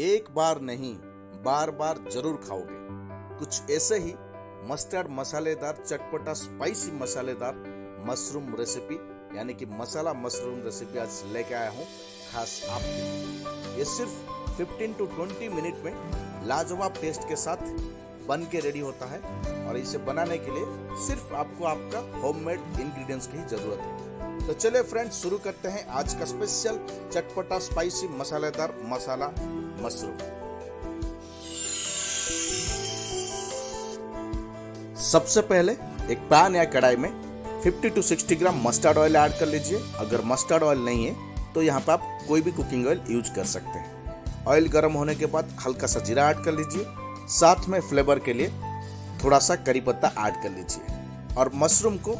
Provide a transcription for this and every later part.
एक बार नहीं, बार बार जरूर खाओगे। कुछ ऐसे ही मस्टर्ड मसालेदार चटपटा स्पाइसी मसालेदार मशरूम रेसिपी यानी कि मसाला मशरूम रेसिपी आज लेके आया हूँ खास आपके लिए। ये सिर्फ 15 to 20 मिनट में लाजवाब टेस्ट के साथ बन के रेडी होता है और इसे बनाने के लिए सिर्फ आपको आपका होममेड इंग्रेडिएंट्स की जरूरत है। तो चलिए फ्रेंड्स, शुरू करते हैं आज का स्पेशल चटपटा स्पाइसी मसालेदार मसाला मशरूम। सबसे पहले एक पैन या कढ़ाई में 50 to 60 gram mustard oil add कर लीजिए। अगर मस्टर्ड ऑयल नहीं है तो यहाँ पर आप कोई भी कुकिंग ऑयल यूज कर सकते हैं। ऑयल गर्म होने के बाद हल्का सा जीरा ऐड कर लीजिए, साथ में फ्लेवर के लिए थोड़ा सा करी पत्ता ऐड कर लीजिए और मशरूम को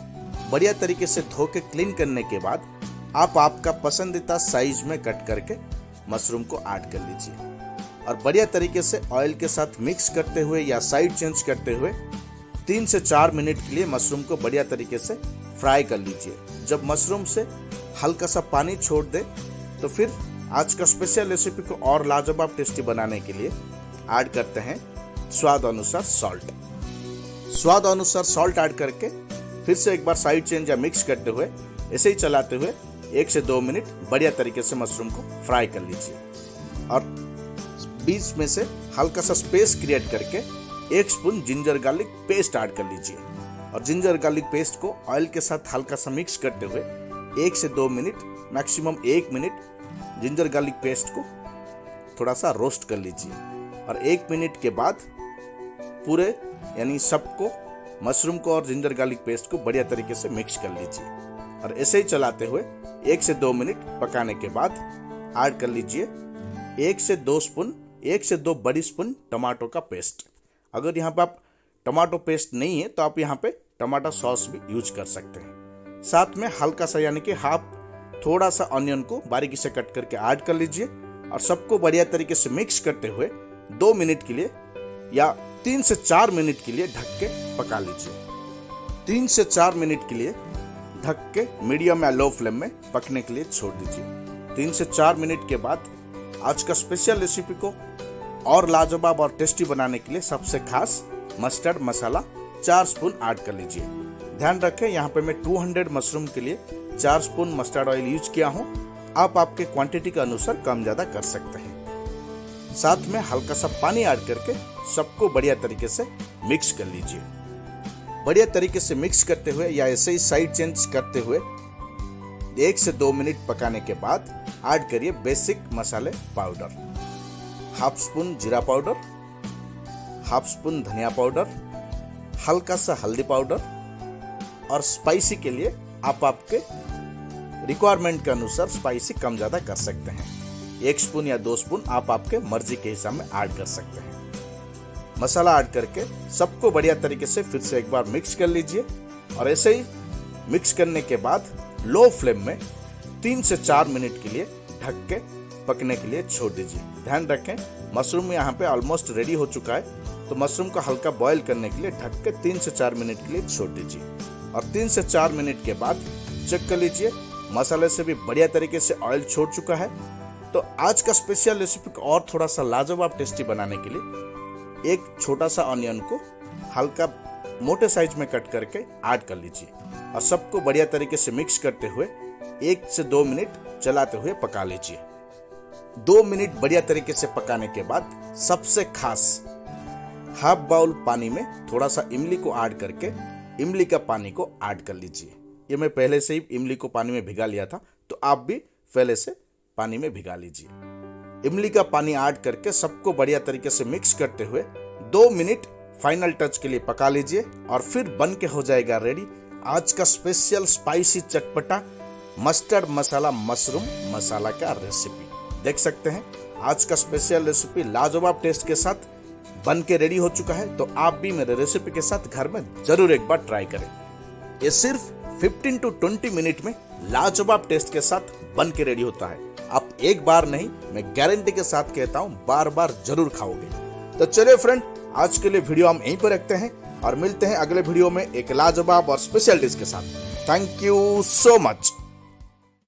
बढ़िया तरीके से धो के क्लीन करने के बाद आप आपका पसंदीदा साइज में कट करके मशरूम को ऐड कर लीजिए और बढ़िया तरीके से ऑयल के साथ मिक्स करते हुए या साइड चेंज करते हुए 3 से 4 मिनट के लिए मशरूम को बढ़िया तरीके से फ्राई कर लीजिए। जब मशरूम से हल्का सा पानी छोड़ दे तो फिर आज का स्पेशल रेसिपी को और लाजवाब टेस्टी बनाने के लिए ऐड करते हैं स्वाद अनुसार सॉल्ट। स्वाद अनुसार सॉल्ट ऐड करके फिर से एक बार साइड चेंज या मिक्स करते हुए ऐसे ही चलाते हुए 1 से 2 मिनट बढ़िया तरीके से मशरूम को फ्राई कर लीजिए और बीच में से हल्का सा स्पेस क्रिएट करके 1 spoon ginger garlic paste add कर लीजिए और जिंजर गार्लिक पेस्ट को ऑयल के साथ हल्का सा मिक्स करते हुए 1 से 2 minute maximum 1 minute ginger garlic paste को थोड़ा सा रोस्ट कर लीजिए और 1 मिनट के बाद पूरे यानी सबको मशरूम को और जिंजर गार्लिक पेस्ट को बढ़िया तरीके से मिक्स कर लीजिए और ऐसे ही चलाते हुए 1 से 2 मिनट पकाने के बाद ऐड कर लीजिए 1 से 2 बड़ी स्पून टमाटो का पेस्ट। अगर यहाँ पे आप टमाटो पेस्ट नहीं है तो आप यहाँ पे टमाटर सॉस भी यूज कर सकते हैं। साथ में हल्का सा यानी कि हाफ थोड़ा सा ऑनियन को बारीकी से कट करके ऐड कर लीजिए और सबको बढ़िया तरीके से मिक्स करते हुए 2 मिनट के लिए या 3 से 4 मिनट के लिए ढक के पका लीजिए। 3 से 4 मिनट के लिए ढक के मीडियम या लो फ्लेम में पकने के लिए छोड़ दीजिए। 3 से 4 मिनट के बाद आज का स्पेशल रेसिपी को और लाजवाब और टेस्टी बनाने के लिए सबसे खास मस्टर्ड मसाला 4 स्पून ऐड कर लीजिए। ध्यान रखें, यहाँ पे मैं 200 मशरूम के लिए 4 स्पून मस्टर्ड ऑयल यूज किया हूँ। आप आपके क्वांटिटी के अनुसार कम ज्यादा कर सकते हैं। साथ में हल्का सा पानी ऐड करके सबको बढ़िया तरीके से मिक्स कर लीजिए। बढ़िया तरीके से मिक्स करते हुए या ऐसे ही साइड चेंज करते हुए 1 से 2 मिनट पकाने के बाद ऐड करिए बेसिक मसाले पाउडर। हाफ स्पून जीरा पाउडर, हाफ स्पून धनिया पाउडर, हल्का सा हल्दी पाउडर और स्पाइसी के लिए आप आपके रिक्वायरमेंट के अनुसार स्पाइसी कम ज्यादा कर सकते हैं। 1 स्पून या 2 स्पून आप आपके मर्जी के हिसाब में ऐड कर सकते हैं। मसाला ऐड करके सबको बढ़िया तरीके से फिर से एक बार मिक्स कर लीजिए और ऐसे ही मिक्स करने के बाद लो फ्लेम में 3 से 4 मिनट के लिए ढक के पकने के लिए छोड़ दीजिए। ध्यान रखें, मशरूम यहाँ पे ऑलमोस्ट रेडी हो चुका है तो मशरूम को हल्का बॉईल करने के लिए ढक के 3 से 4 मिनट के लिए छोड़ दीजिए और 3 से 4 मिनट के बाद चेक कर लीजिए मसाले से भी बढ़िया तरीके से ऑयल छोड़ चुका है। तो आज का स्पेशल रेसिपी को और थोड़ा सा लाजवाब टेस्टी बनाने के लिए एक छोटा सा ऑनियन को हल्का मोटे साइज में कट करके ऐड कर लीजिए और सबको बढ़िया तरीके से मिक्स करते हुए 1 से 2 मिनट चलाते हुए पका लीजिए। 2 मिनट बढ़िया तरीके से पकाने के बाद सबसे खास हाफ बाउल पानी में थोड़ा सा इमली को ऐड करके इमली का पानी को ऐड कर लीजिए। ये मैं पहले से ही इमली को पानी में भिगा लिया था तो आप भी पहले से पानी में भिगा लीजिए। इमली का पानी ऐड करके सबको बढ़िया तरीके से मिक्स करते हुए 2 मिनट फाइनल टच के लिए पका लीजिए और फिर बन के हो जाएगा रेडी आज का स्पेशल स्पाइसी चटपटा मस्टर्ड मसाला मशरूम मसाला का रेसिपी। देख सकते हैं आज का स्पेशल रेसिपी लाजवाब टेस्ट के साथ बन के रेडी हो चुका है। तो आप भी मेरे रेसिपी के साथ घर में जरूर एक बार ट्राई करें। ये सिर्फ 15 to 20 मिनट में लाजवाब टेस्ट के साथ बन के रेडी होता है। आप एक बार नहीं, मैं गारंटी के साथ कहता हूं बार बार जरूर खाओगे। तो चलिए फ्रेंड, आज के लिए वीडियो हम यहीं पर रखते हैं और मिलते हैं अगले वीडियो में एक लाजवाब और स्पेशल डिश के साथ। Thank you so much.